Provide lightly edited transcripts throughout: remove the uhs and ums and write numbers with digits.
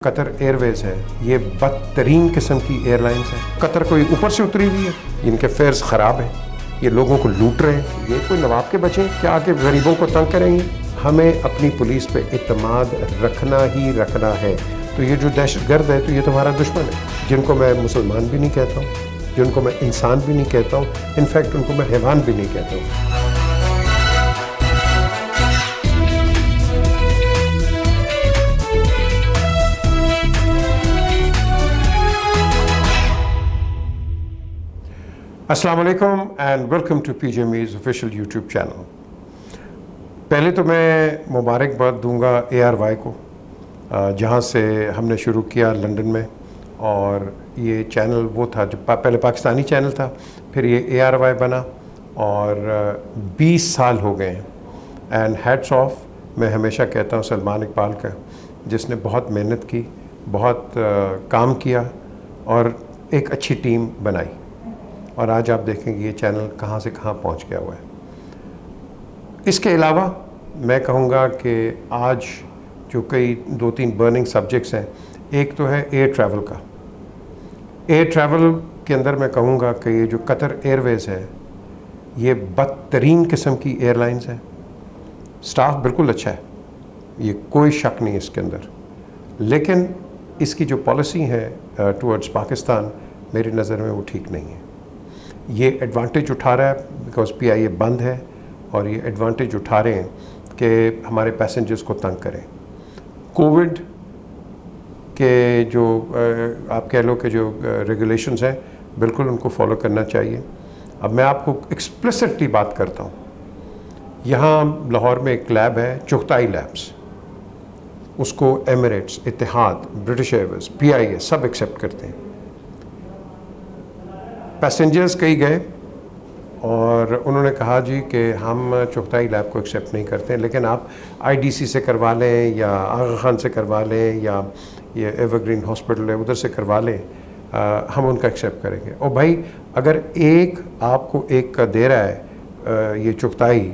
Qatar Airways है, ये बदतरीन किस्म की एयरलाइंस है। कतर कोई ऊपर से उतरी हुई है, इनके फेयर्स ख़राब हैं, ये लोगों को लूट रहे हैं। ये कोई नवाब के बच्चे क्या आके गरीबों को तंग करेंगे? हमें अपनी पुलिस पे इत्मीनान रखना ही रखना है। तो ये जो दहशतगर्द है तो ये तुम्हारा दुश्मन है, जिनको मैं मुसलमान भी नहीं कहता हूँ, जिनको मैं इंसान भी नहीं कहता हूँ, इनफैक्ट उनको मैं हैवान भी नहीं कहता हूँ। अस्सलाम वालेकुम and welcome to PJME's official YouTube channel. पहले तो मैं मुबारकबाद दूंगा ARY को, जहां से हमने शुरू किया लंदन में, और ये चैनल वो था जो पहले पाकिस्तानी चैनल था, फिर ये ARY बना और 20 साल हो गए हैं। एंड हैट्स ऑफ, मैं हमेशा कहता हूँ सलमान इकबाल का, जिसने बहुत मेहनत की, बहुत काम किया और एक अच्छी टीम बनाई, और आज आप देखेंगे ये चैनल कहाँ से कहाँ पहुँच गया हुआ है। इसके अलावा मैं कहूँगा कि आज जो कई 2-3 बर्निंग सब्जेक्ट्स हैं, एक तो है एयर ट्रैवल का। एयर ट्रैवल के अंदर मैं कहूँगा कि ये जो कतर एयरवेज़ है, ये बदतरीन किस्म की एयरलाइंस है। स्टाफ बिल्कुल अच्छा है, ये कोई शक नहीं इसके अंदर, लेकिन इसकी जो पॉलिसी है टुवर्ड्स पाकिस्तान, मेरी नज़र में वो ठीक नहीं है। ये एडवांटेज उठा रहा है बिकॉज PIA बंद है, और ये एडवांटेज उठा रहे हैं कि हमारे पैसेंजर्स को तंग करें। कोविड के जो आप कह लो कि जो रेगुलेशंस हैं, बिल्कुल उनको फॉलो करना चाहिए। अब मैं आपको एक्सप्लिसिटली बात करता हूँ, यहाँ लाहौर में एक लैब है, चुगताई लैब्स, उसको एमिरेट्स, इतिहाद, ब्रिटिश एयरवेज, PIA सब एक्सेप्ट करते हैं। पैसेंजर्स कई गए और उन्होंने कहा जी कि हम चुगताई लैब को एक्सेप्ट नहीं करते, लेकिन आप IDC से करवा लें या आगा खान से करवा लें या ये एवरग्रीन हॉस्पिटल है उधर से करवा लें, हम उनका एक्सेप्ट करेंगे। और भाई अगर एक आपको एक का दे रहा है ये चुगताई,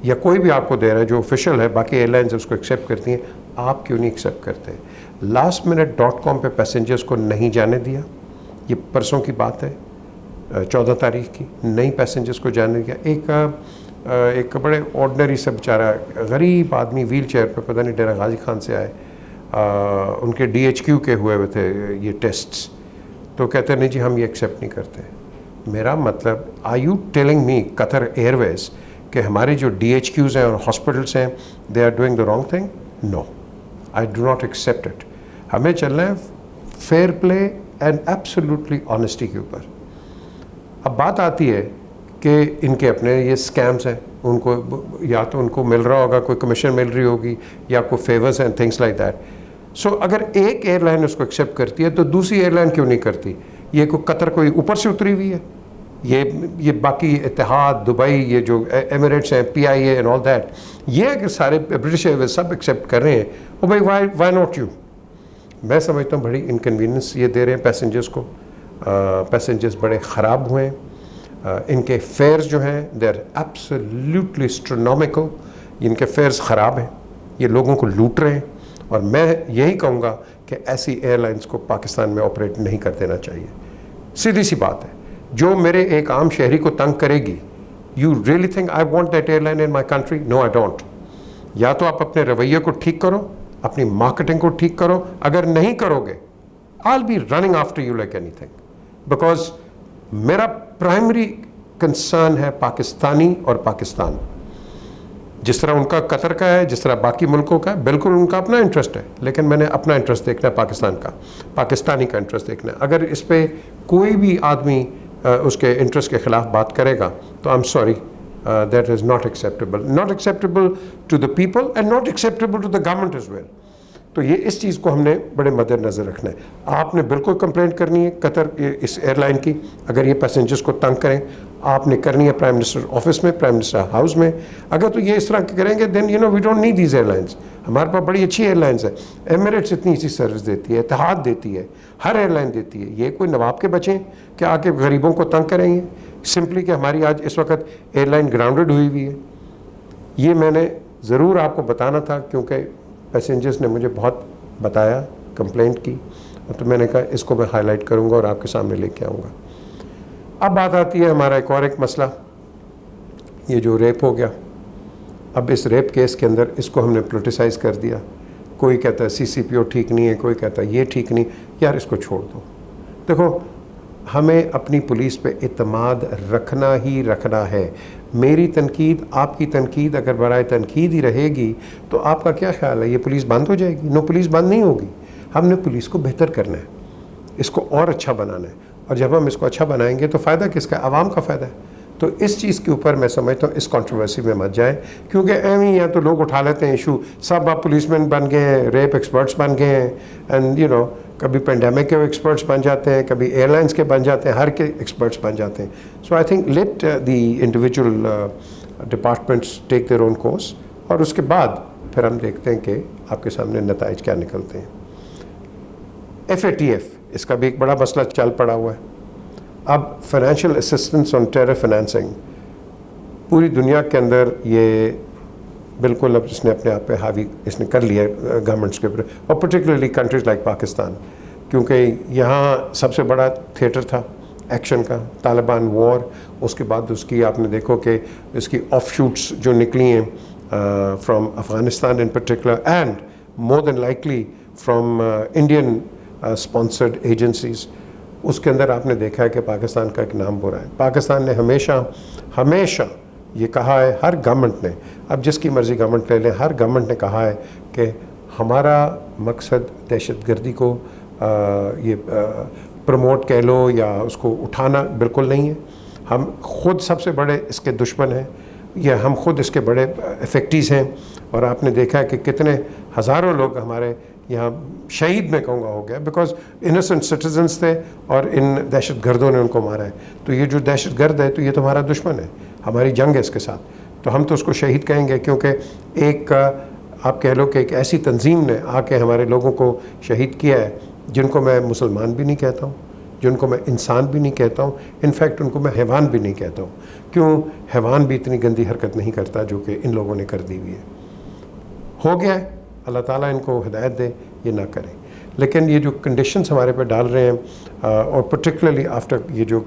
या कोई भी आपको दे रहा है जो ऑफिशियल है, बाकी एयरलाइंस उसको एक्सेप्ट करती हैं, आप क्यों नहीं एक्सेप्ट करते? lastminute.com पे पैसेंजर्स को नहीं जाने दिया, ये परसों की बात है, 14 तारीख की, नई पैसेंजर्स को जाने दिया। एक बड़े ऑर्डनरी सा बेचारा गरीब आदमी व्हील चेयर पर, पता नहीं डेरा गाजी खान से आए, उनके DHQ के हुए हुए थे ये टेस्ट्स, तो कहते नहीं जी हम ये एक्सेप्ट नहीं करते। मेरा मतलब, are you telling me Qatar Airways कि हमारे जो DHQs हैं और हॉस्पिटल्स हैं, they are doing the wrong thing? No, I do not accept it. हमें चलना है fair play and absolutely honesty के ऊपर। अब बात आती है कि इनके अपने ये स्कैम्स हैं, उनको या तो उनको मिल रहा होगा, कोई कमीशन मिल रही होगी, या कोई फेवर्स हैं, थिंग्स लाइक दैट। सो अगर एक एयरलाइन उसको एक्सेप्ट करती है तो दूसरी एयरलाइन क्यों नहीं करती? ये को कतर कोई ऊपर से उतरी हुई है? ये बाकी इतिहाद, दुबई, ये जो एमिरेट्स हैं, PIA एंड ऑल दैट, ये अगर सारे ब्रिटिश एयरवेज सब एक्सेप्ट कर रहे हैं, ओ भाई वाई नॉट यू? मैं समझता हूँ बड़ी इनकन्वीनियंस ये दे रहे हैं पैसेंजर्स को। पैसेंजर्स बड़े ख़राब हुए हैं, इनके फेयर्स जो हैं दे आर एब्सोल्युटली एस्ट्रोनॉमिकल, इनके फेयर्स ख़राब हैं, ये लोगों को लूट रहे हैं। और मैं यही कहूँगा कि ऐसी एयरलाइंस को पाकिस्तान में ऑपरेट नहीं कर देना चाहिए। सीधी सी बात है, जो मेरे एक आम शहरी को तंग करेगी, you really think I want that airline in my country? No, I don't. या तो आप अपने रवैये को ठीक करो, अपनी मार्केटिंग को ठीक करो, अगर नहीं करोगे I'll be running after you like anything, because मेरा प्राइमरी कंसर्न है पाकिस्तानी और पाकिस्तान। जिस तरह उनका कतर का है, जिस तरह बाकी मुल्कों का है, बिल्कुल उनका अपना इंटरेस्ट है, लेकिन मैंने अपना इंटरेस्ट देखना है, पाकिस्तान का, पाकिस्तानी का इंटरेस्ट देखना है। अगर इस पर कोई भी आदमी उसके इंटरेस्ट के ख़िलाफ़ बात करेगा तो I am sorry, that is not acceptable to the people and not acceptable to the government as well. तो ये इस चीज़ को हमने बड़े मद्देनज़र रखना है। आपने बिल्कुल कंप्लेंट करनी है कतर इस एयरलाइन की, अगर ये पैसेंजर्स को तंग करें, आपने करनी है प्राइम मिनिस्टर ऑफिस में, प्राइम मिनिस्टर हाउस में। अगर तो ये इस तरह के करेंगे, then you know we don't need these airlines. हमारे पास बड़ी अच्छी एयरलाइंस है, एमिरेट्स इतनी अच्छी सर्विस देती है, इतिहाद देती है, हर एयरलाइन देती है। ये कोई नवाब के बच्चे कि आके गरीबों को तंग करेंगे सिंपली कि हमारी आज इस वक्त एयरलाइन ग्राउंडेड हुई हुई है? ये मैंने ज़रूर आपको बताना था, क्योंकि पैसेंजर्स ने मुझे बहुत बताया कंप्लेंट की, तो मैंने कहा इसको मैं हाईलाइट करूँगा और आपके सामने लेके आऊँगा। अब बात आती है हमारा एक मसला, ये जो रेप हो गया। अब इस रेप केस के अंदर इसको हमने पोलिटिसाइज़ कर दिया। कोई कहता है CCPO ठीक नहीं है, कोई कहता है ये ठीक नहीं। यार इसको छोड़ दो। देखो, हमें अपनी पुलिस पे इत्मीनान रखना ही रखना है। मेरी तनकीद, आपकी तनकीद अगर बराए तनकीद ही रहेगी तो आपका क्या ख्याल है, ये पुलिस बंद हो जाएगी? नो, पुलिस बंद नहीं होगी। हमने पुलिस को बेहतर करना है, इसको और अच्छा बनाना है, और जब हम इसको अच्छा बनाएंगे तो फ़ायदा किसका? आवाम का फ़ायदा है। तो इस चीज़ के ऊपर मैं समझता हूँ इस कंट्रोवर्सी में मत जाएं, क्योंकि एवं या तो लोग उठा लेते हैं इशू, सब आप पुलिसमैन बन गए हैं, रेप एक्सपर्ट्स बन गए हैं, एंड यू नो कभी पेंडेमिक के एक्सपर्ट्स बन जाते हैं, कभी एयरलाइंस के बन जाते हैं, हर के एक्सपर्ट्स बन जाते हैं। So I think let the individual departments take their own course, और उसके बाद फिर हम देखते हैं कि आपके सामने नताइज क्या निकलते हैं। FATF, इसका भी एक बड़ा मसला चल पड़ा हुआ है। अब financial assistance on terror financing पूरी दुनिया के अंदर ये बिल्कुल अब इसने अपने आप पे हावी इसने कर लिया गवर्नमेंट्स के ऊपर, और पर्टिकुलरली कंट्रीज़ लाइक पाकिस्तान, क्योंकि यहाँ सबसे बड़ा थिएटर था एक्शन का, तालिबान वॉर, उसके बाद उसकी आपने देखो कि इसकी ऑफ शूट्स जो निकली हैं from Afghanistan in particular, and more than likely from Indian sponsored agencies, उसके अंदर आपने देखा है कि पाकिस्तान का एक नाम बुरा है। पाकिस्तान ने हमेशा ये कहा है, हर गवर्नमेंट ने, अब जिसकी मर्ज़ी गवर्नमेंट ले लें, हर गवर्नमेंट ने कहा है कि हमारा मकसद दहशतगर्दी को ये प्रमोट कह लो या उसको उठाना बिल्कुल नहीं है। हम खुद सबसे बड़े इसके दुश्मन हैं, या हम खुद इसके बड़े इफेक्टीज़ हैं, और आपने देखा है कि कितने हज़ारों लोग हमारे यहाँ शहीद में कहूँगा हो गया, बिकॉज इनोसेंट सिटीजन्स थे और इन दहशत गर्दों ने उनको मारा है। तो ये जो दहशत गर्द है तो ये तो हमारा दुश्मन है, हमारी जंग है इसके साथ, तो हम तो उसको शहीद कहेंगे, क्योंकि एक आप कह लो कि एक ऐसी तंजीम ने आके हमारे लोगों को शहीद किया है, जिनको मैं मुसलमान भी नहीं कहता हूँ, जिनको मैं इंसान भी नहीं कहता हूँ, इनफैक्ट उनको मैं हैवान भी नहीं कहता हूँ। क्यों? हैवान भी इतनी गंदी हरकत नहीं करता जो कि इन लोगों ने कर दी हुई है। हो गया है, अल्लाह ताला इनको हिदायत दे ये ना करें। लेकिन ये जो कंडीशंस हमारे पे डाल रहे हैं, और पर्टिकुलरली आफ्टर ये जो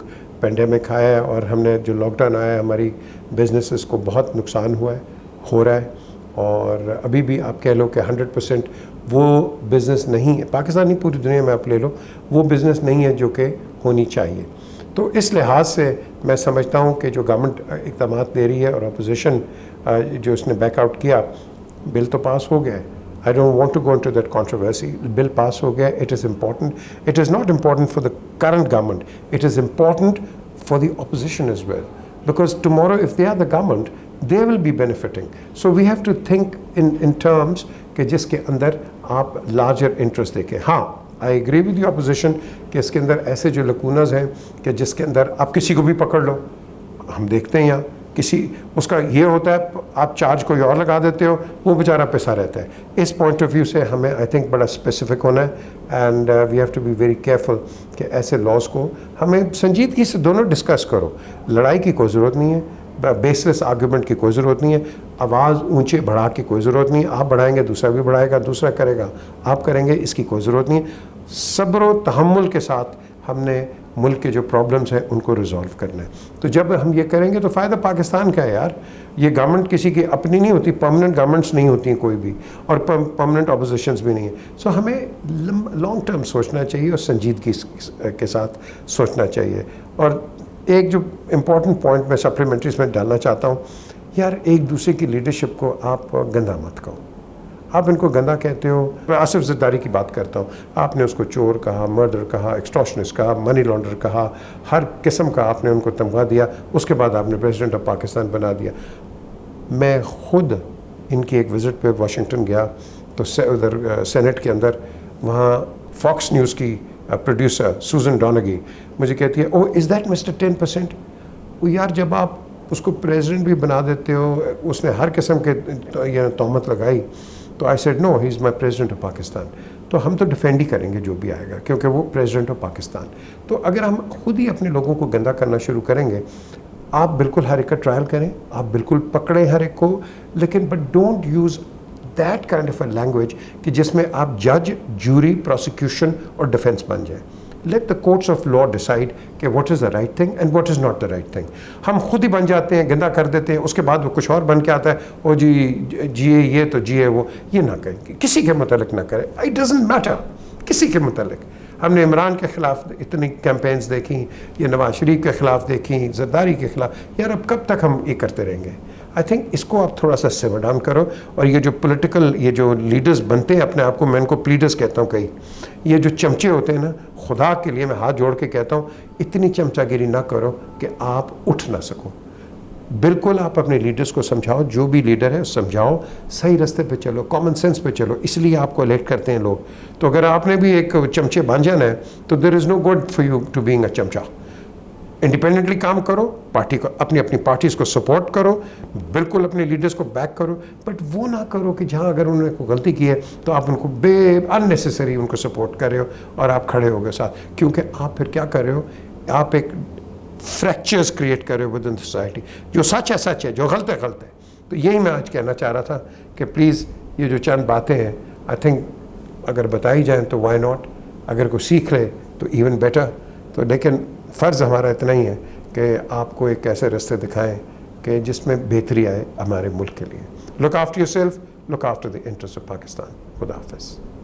पेंडेमिक आया है और हमने जो लॉकडाउन आया है, हमारी बिजनेसेस को बहुत नुकसान हुआ है, हो रहा है, और अभी भी आप कह लो कि 100% वो बिज़नेस नहीं है, पाकिस्तान नहीं पूरी दुनिया में आप ले लो, वो बिज़नेस नहीं है जो कि होनी चाहिए। तो इस लिहाज से मैं समझता हूँ कि जो गवर्नमेंट इक़दाम दे रही है और अपोजिशन जो इसने बैकआउट किया, बिल तो पास हो गया है। I don't want to go into that controversy. Bill pass हो गया, it is important. It is not important for the current government. It is important for the opposition as well. Because tomorrow if they are the government, they will be benefiting. So we have to think in terms कि जिसके अंदर आप larger interest देखें। हाँ, I agree with the opposition कि इसके अंदर ऐसे जो लकूनाज हैं कि जिसके अंदर आप किसी को भी पकड़ लो, हम देखते हैं यहाँ किसी उसका ये होता है, आप चार्ज कोई और लगा देते हो, वो बेचारा पैसा रहता है। इस पॉइंट ऑफ व्यू से हमें आई थिंक बड़ा स्पेसिफिक होना है, and we have to be very careful कि ऐसे लॉज को हमें संजीदगी से दोनों डिस्कस करो। लड़ाई की कोई ज़रूरत नहीं है, बेसलेस आर्गूमेंट की कोई ज़रूरत नहीं है, आवाज़ ऊंचे बढ़ा की कोई ज़रूरत नहीं है। आप बढ़ाएंगे दूसरा भी बढ़ाएगा, दूसरा करेगा आप करेंगे, इसकी कोई ज़रूरत नहीं है। सब्र व तहम्मुल के साथ हमने मुल्क के जो प्रॉब्लम्स हैं उनको रिजॉल्व करना है। तो जब हम ये करेंगे तो फ़ायदा पाकिस्तान का है यार। ये गवर्नमेंट किसी की अपनी नहीं होती, परमानेंट गवर्नमेंट्स नहीं होती हैं कोई भी, और परमानेंट अपोजिशंस भी नहीं है। सो हमें लॉन्ग टर्म सोचना चाहिए और संजीदगी के साथ सोचना चाहिए। और एक जो इम्पॉर्टेंट पॉइंट मैं सप्लीमेंट्रीज में डालना चाहता हूँ, यार एक दूसरे की लीडरशिप को आप गंदा मत कहो। आप इनको गंदा कहते हो। मैं आसिफ ज़रदारी की बात करता हूँ, आपने उसको चोर कहा, मर्डर कहा, एक्सटॉर्शनिस्ट कहा, मनी लॉन्डर कहा, हर किस्म का आपने उनको तमगा दिया। उसके बाद आपने प्रेसिडेंट ऑफ पाकिस्तान बना दिया। मैं ख़ुद इनकी एक विज़िट पे वाशिंगटन गया तो उधर सेनेट के अंदर, वहाँ फॉक्स न्यूज़ की प्रोड्यूसर सूजन डॉनगी मुझे कहती है, ओह इज़ दैट मिस्टर 10%? वो यार जब आप उसको प्रेसिडेंट भी बना देते हो, उसने हर किस्म के तोहमत लगाई, तो I said no, he is my president of Pakistan. तो हम तो डिफेंड ही करेंगे जो भी आएगा, क्योंकि वो प्रेसिडेंट ऑफ पाकिस्तान। तो अगर हम खुद ही अपने लोगों को गंदा करना शुरू करेंगे, आप बिल्कुल हर एक का ट्रायल करें, आप बिल्कुल पकड़ें हर एक को, लेकिन but don't use that kind of a language कि जिसमें आप जज, जूरी, प्रोसिक्यूशन और डिफेंस बन जाए. Let the courts of law decide कि what is the right thing and what is not the right thing. हम खुद ही बन जाते हैं, गंदा कर देते हैं, उसके बाद वो कुछ और बन के आता है, ओ जी जिए ये तो जिए वो. ये ना करें, किसी के मुतालिक ना करें. इट डजंट मैटर किसी के मुतालिक. हमने इमरान के ख़िलाफ़ इतनी कैंपेन्स देखी, ये नवाज शरीफ के ख़िलाफ़ देखी, ज़रदारी के ख़िलाफ़. यार अब कब तक हम ये करते रहेंगे? आई थिंक इसको आप थोड़ा सा सिमर डाउन करो. और ये जो पॉलिटिकल ये जो लीडर्स बनते हैं अपने आप को, मैं इनको प्लीडर्स कहता हूँ, कई ये जो चमचे होते हैं ना, खुदा के लिए मैं हाथ जोड़ के कहता हूँ इतनी चमचागिरी ना करो कि आप उठ ना सको. बिल्कुल आप अपने लीडर्स को समझाओ, जो भी लीडर है समझाओ, सही रास्ते पे चलो, कॉमन सेंस पे चलो, इसलिए आपको इलेक्ट करते हैं लोग. तो अगर आपने भी एक चमचे बन जाना है तो there is no good for you to being a चमचा. इंडिपेंडेंटली काम करो, पार्टी को अपनी अपनी पार्टीज़ को सपोर्ट करो, बिल्कुल अपने लीडर्स को बैक करो, बट वो ना करो कि जहाँ अगर उन्होंने कोई गलती की है तो आप उनको अननेसेसरी उनको सपोर्ट कर रहे हो और आप खड़े हो गए साथ. क्योंकि आप फिर क्या कर रहे हो, आप एक फ्रैक्चर्स क्रिएट कर रहे हो विद इन सोसाइटी. जो सच है सच है, जो गलत है गलत है. तो यही मैं आज कहना चाह रहा था कि प्लीज़ ये जो चंद बातें हैं आई थिंक अगर बताई जाएँ तो वाई नॉट. अगर कोई सीख ले तो इवन बेटर. तो लेकिन फ़र्ज़ हमारा इतना ही है कि आपको एक ऐसे रास्ते दिखाएं कि जिसमें बेहतरी आए हमारे मुल्क के लिए. Look after yourself, look after the interest of Pakistan. खुदा हाफ़िज़.